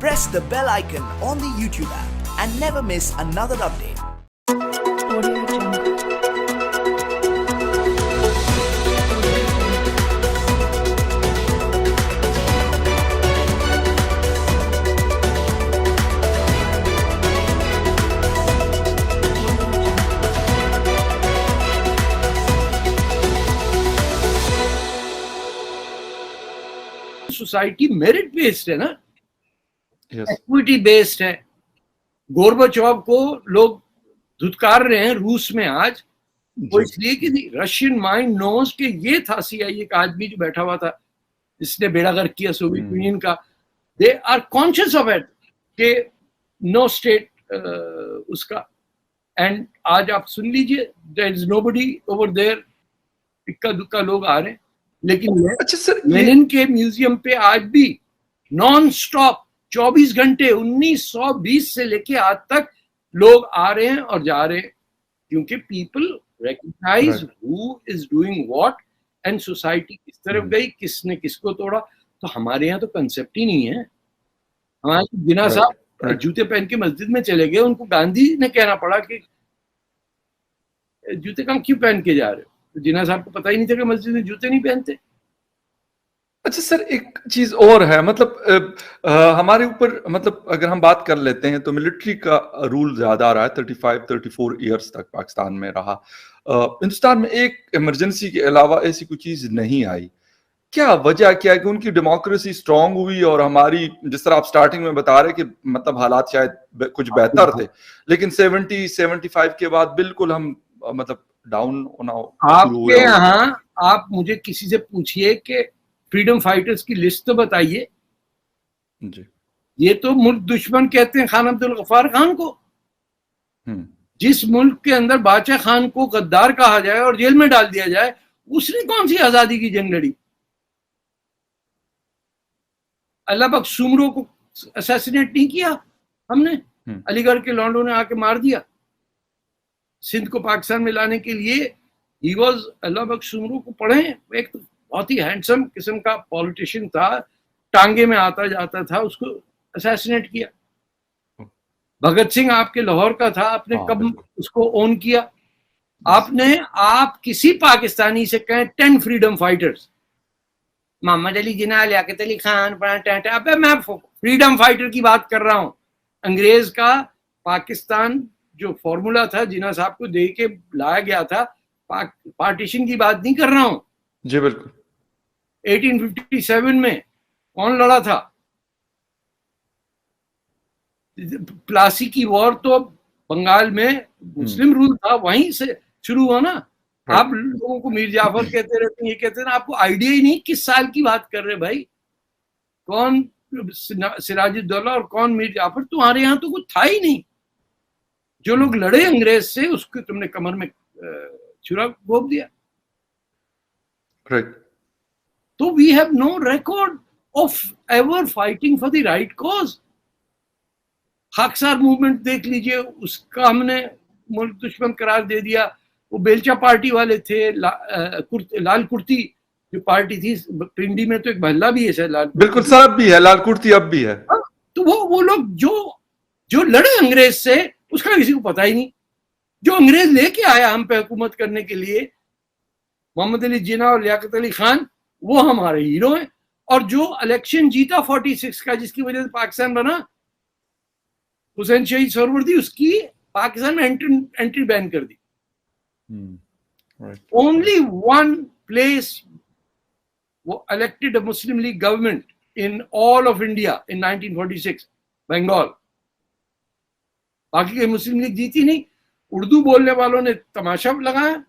press the bell icon on the YouTube app and never miss another update. Audio Jungle. Society merit based है ना, Yes. Equity based है। Gorbachev को लोग धुतकार रहे हैं रूस में आज, वो इसलिए कि रशियन माइंड नोज के ये था CIA का आदमी जो बैठा हुआ था जिसने बेड़ागर्क किया सोवियत यूनियन का। They are conscious of it कि नो स्टेट उसका। एंड आज आप सुन लीजिए, there is nobody over there, इक्का दुक्का लोग आ रहे हैं। लेकिन अच्छा सर, लेनिन के म्यूजियम पे आज भी नॉन स्टॉप 24 घंटे 1920 से लेके आज तक लोग आ रहे हैं और जा रहे हैं, क्योंकि people recognise who is doing what and society किस तरफ गई, किसने किसको तोड़ा। तो हमारे यहाँ तो कंसेप्ट ही नहीं है। हमारे जिन्ना साहब जूते पहन के मस्जिद में चले गए, उनको गांधी ने कहना पड़ा कि जूते कम क्यों पहन के जा रहे हो। तो जिन्ना साहब को पता ही नहीं था कि मस्जिद में जूते नहीं पहनते। अच्छा सर, एक चीज और है, मतलब हमारे ऊपर, मतलब अगर हम बात कर लेते हैं तो मिलिट्री का रूल ज्यादा रहा है, 35-34 इयर्स तक पाकिस्तान में रहा। हिंदुस्तान में एक इमरजेंसी के अलावा ऐसी कोई चीज नहीं आई। क्या वजह क्या है कि उनकी डेमोक्रेसी स्ट्रांग हुई और हमारी, जिस तरह आप स्टार्टिंग में बता रहे कि मतलब हालात शायद कुछ बेहतर थे, लेकिन 70-75 के बाद बिल्कुल हम मतलब डाउन होना शुरू हुआ। आपके यहाँ आप मुझे किसी से पूछिए कि फ्रीडम फाइटर्स की लिस्ट तो बताइए जी। ये तो मुल्क दुश्मन कहते हैं खान अब्दुल गफ्फार खान को। जिस मुल्क के अंदर बादशाह खान को गद्दार कहा जाए और जेल में डाल दिया जाए, उसने कौन सी आजादी की जंग लड़ी। अल्लाह बख्श सुमरो को असैसिनेट नहीं किया हमने, अलीगढ़ के लॉन्डो ने आके मार दिया। सिंध को पाकिस्तान में लाने के लिए ही वाज, अल्लाह बख्श सुमरो को पढ़े, एक तो बहुत ही हैंडसम किस्म का पॉलिटिशियन था, टांगे में आता जाता था, उसको असैसिनेट किया। भगत सिंह आपके लाहौर का था, आपने कब उसको ओन किया। आपने, आप किसी पाकिस्तानी से कहें 10 फ्रीडम फाइटर्स, मोहम्मद अली जिन्ना, लियाकत अली खान, अबे मैं फ्रीडम फाइटर की बात कर रहा हूं। अंग्रेज का पाकिस्तान जो फॉर्मूला था जिन्ना साहब को दे के लाया गया था, पार्टीशन की बात नहीं कर रहा हूं जी। बिल्कुल 1857 में कौन लड़ा था? प्लासी की वॉर तो बंगाल में मुस्लिम रूल था, वहीं से शुरू हुआ ना। आप लोगों को मीर जाफर कहते रहते हैं, ये कहते हैं, आपको आइडिया ही नहीं किस साल की बात कर रहे भाई। कौन सिराजुद्दौला और कौन मीर जाफर, तुम्हारे यहाँ तो कुछ था ही नहीं। जो लोग लड़े अंग्रेज से, उसको तुमने कमर में छुरा घोंप दिया। तो we have no record of ever fighting for the right cause. Khaksar movement देख लीजिए, उसका हमने मुल्क दुश्मन करार दे दिया। वो बेलचा पार्टी वाले थे, लाल कुर्ती जो पार्टी थी, पिंडी में तो एक महल्ला भी है शायद लाल, बिल्कुल सर, अब भी है लाल कुर्ती, अब भी है। तो वो लोग जो लड़े अंग्रेज से, उसका किसी को पता ही नहीं। जो अंग्रेज लेके आया हम पे हुकूमत करने के लिए, मोहम्मद अली जिन्ना और लियाकत अली खान, वो हमारे हीरो हैं। और जो इलेक्शन जीता 46 का, जिसकी वजह से पाकिस्तान बना, हुसैन शहीद सोहरावर्दी, उसकी पाकिस्तान में एंट्री बैन कर दी। ओनली वन प्लेस वो elected a Muslim League government in all of India in 1946, Bengal. बाकी मुस्लिम लीग जीती नहीं। उर्दू बोलने वालों ने तमाशा लगाया,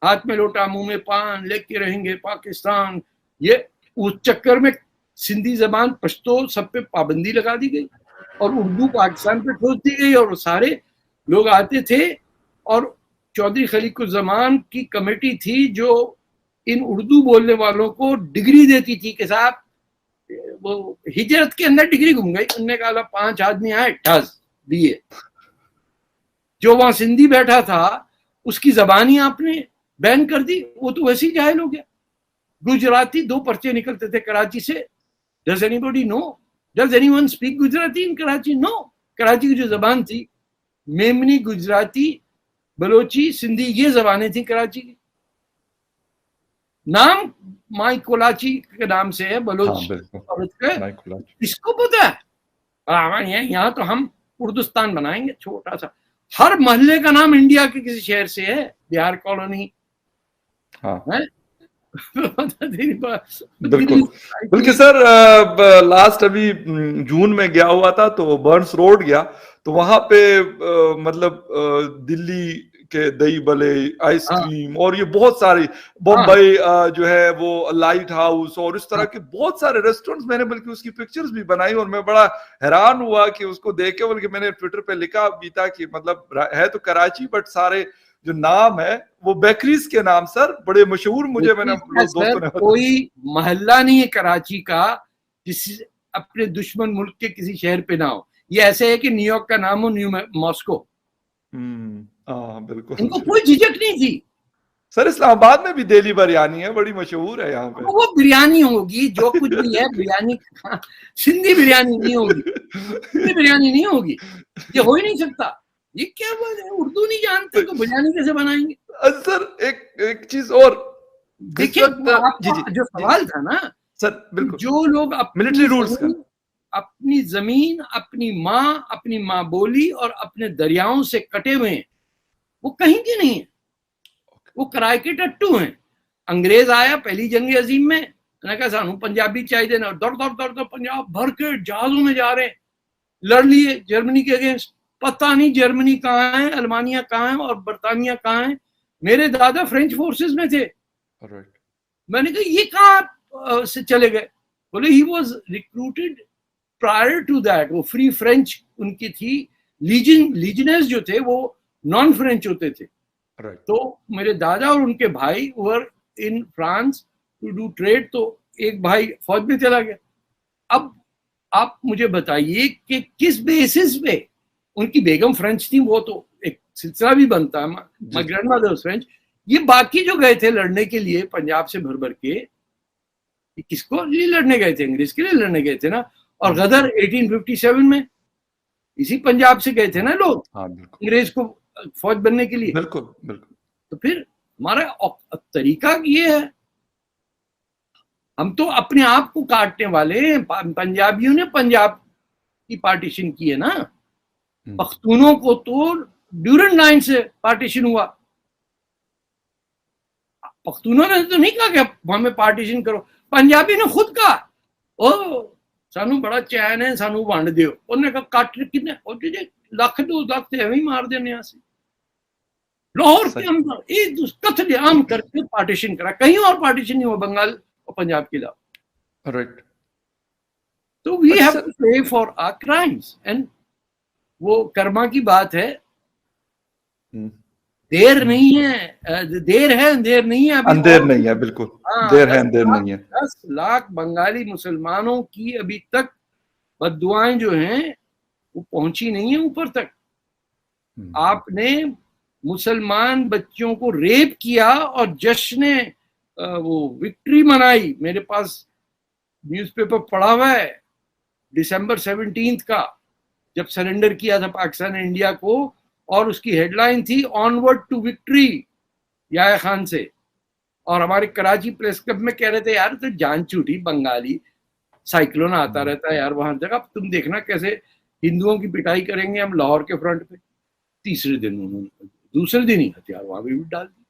हाथ में लोटा मुंह में पान, लेके रहेंगे पाकिस्तान। ये उस चक्कर में सिंधी जबान, पश्तो, सब पे पाबंदी लगा दी गई और उर्दू पाकिस्तान पे ठोस दी गई। और सारे लोग आते थे, और चौधरी खलीकुज़्ज़मान की कमेटी थी जो इन उर्दू बोलने वालों को डिग्री देती थी कि साहब, वो हिजरत के अंदर डिग्री घूम गई। उनने कहा 5 आदमी आए, ठस दिए। जो वहां सिंधी बैठा था, उसकी जबान ही आपने बैन कर दी, वो तो वैसे ही जाहिल हो गया। गुजराती 2 पर्चे निकलते थे कराची से, does anybody know? Does anyone speak Gujarati in Karachi? No. Karachi की जो जबान थी, मेमनी, गुजराती, बलोची, सिंधी, ये जबानें थी कराची की। नाम माई कोलाची के नाम से है, बलोच औरत का, इसको पता है। यहाँ तो हम उर्दुस्तान बनाएंगे छोटा सा, हर मोहल्ले का नाम इंडिया के किसी शहर से है, बिहार कॉलोनी। हाँ बिल्कुल। बल्कि सर लास्ट अभी जून में गया हुआ था, तो बर्न्स रोड गया, तो वहां पे मतलब दिल्ली के दही भले, आइसक्रीम और ये बहुत सारी, बम्बई जो है वो लाइट हाउस और इस तरह के बहुत सारे रेस्टोरेंट्स, मैंने बल्कि उसकी पिक्चर्स भी बनाई और मैं बड़ा हैरान हुआ कि उसको देख के, बल्कि मैंने ट्विटर पे लिखा भी था कि मतलब है तो कराची बट सारे जो नाम है वो बेकरीज के नाम सर बड़े मशहूर, मुझे मैंने दोस्तों ने कोई मोहल्ला नहीं है कराची का जिस अपने दुश्मन मुल्क के किसी शहर पे ना हो। ये ऐसे है कि न्यूयॉर्क का नाम हो न्यू मॉस्को। बिल्कुल, इनको कोई झिझक नहीं थी। सर इस्लामाबाद में भी दिल्ली बिरयानी है, बड़ी मशहूर है यहाँ पे। वो बिरयानी होगी, जो कुछ भी है बिरयानी, सिंधी बिरयानी नहीं होगी, सिंधी बिरयानी नहीं होगी, ये हो ही नहीं सकता। ये क्या बात है, उर्दू नहीं जानते तो बिरयानी कैसे बनाएंगे? सर एक चीज और देखिए, जो सवाल था ना सर, बिल्कुल, जो लोग मिलिट्री रूल्स का, अपनी जमीन, अपनी माँ बोली और अपने दरियाओं से कटे हुए हैं, वो कहीं के नहीं है, वो किराए के टट्टू हैं। अंग्रेज आया पहली जंग अजीम में, मैंने कहा सानू पंजाबी चाहिए ना, दौड़ दौड़ दौड़ दौड़ पंजाब भर के जहाजों में जा रहे हैं, लड़ लिए जर्मनी के अगेंस्ट। पता नहीं जर्मनी कहाँ है, अल्मानिया कहाँ है और बर्तानिया कहाँ है। मेरे दादा फ्रेंच फोर्सेस में थे। मैंने कहा ये कहाँ से चले गए? बोले he was recruited prior to that, वो फ्री फ्रेंच उनकी थी, लीजनर्स जो थे वो नॉन फ्रेंच होते थे। तो मेरे दादा और उनके भाई were in France to do trade, तो एक भाई फौज में चला गया। अब आप मुझे बताइए कि किस बेसिस पे, उनकी बेगम फ्रेंच थी, वो तो एक सिलसिला भी बनता है, माय ग्रैंडमदर फ्रेंच, ये बाकी जो गए थे लड़ने के लिए पंजाब से भर भर के, किसको लिए लड़ने गए थे? अंग्रेज के लिए लड़ने गए थे ना। और गदर 1857 में इसी पंजाब से गए थे ना लोग, अंग्रेज को फौज बनने के लिए। बिल्कुल बिल्कुल। तो फिर हमारा तरीका ये है, हम तो अपने आप को काटने वाले हैं। पंजाबियों ने पंजाब की पार्टीशन की है ना, पख्तूनों को तो ड्यूरेंट लाइन से पार्टीशन हुआ। पख्तूनों ने तो नहीं कहा कि हमें पार्टीशन करो, पंजाबी ने खुद कहा ओ सानू बड़ा चैन है, सानू वंड दियो। उन्होंने कहा काट कितने, लाख 2 लाख तो एवं ही मार देने से। लाहौर के अंदर एक कत्लेआम करके पार्टीशन करा, कहीं और पार्टीशन नहीं हुआ बंगाल और पंजाब के अलावा। राइट। तो वी हैव टू पे फॉर आवर क्राइम्स, एंड वो कर्मा की बात है। देर नहीं है, देर है अंधेर नहीं है, अंधेर नहीं है, बिल्कुल देर है अंधेर नहीं है। 10 लाख बंगाली मुसलमानों की अभी तक बद्दुआएं जो हैं वो पहुंची नहीं है ऊपर तक। आपने मुसलमान बच्चों को रेप किया और जश्न वो विक्ट्री मनाई। मेरे पास न्यूज़पेपर पड़ा हुआ है दिसंबर 17 का, जब सरेंडर किया था पाकिस्तान ने इंडिया को, और उसकी हेडलाइन थी onward to victory Yahya Khan से। और हमारे कराची प्रेस क्लब में कह रहे थे यार तो जान छूटी, बंगाली साइक्लोन आता रहता है यार वहां तक, अब तुम देखना कैसे हिंदुओं की पिटाई करेंगे हम लाहौर के फ्रंट पे। तीसरे दिन उन्होंने, दूसरे दिन ही हथियार वहां भी डाल दी।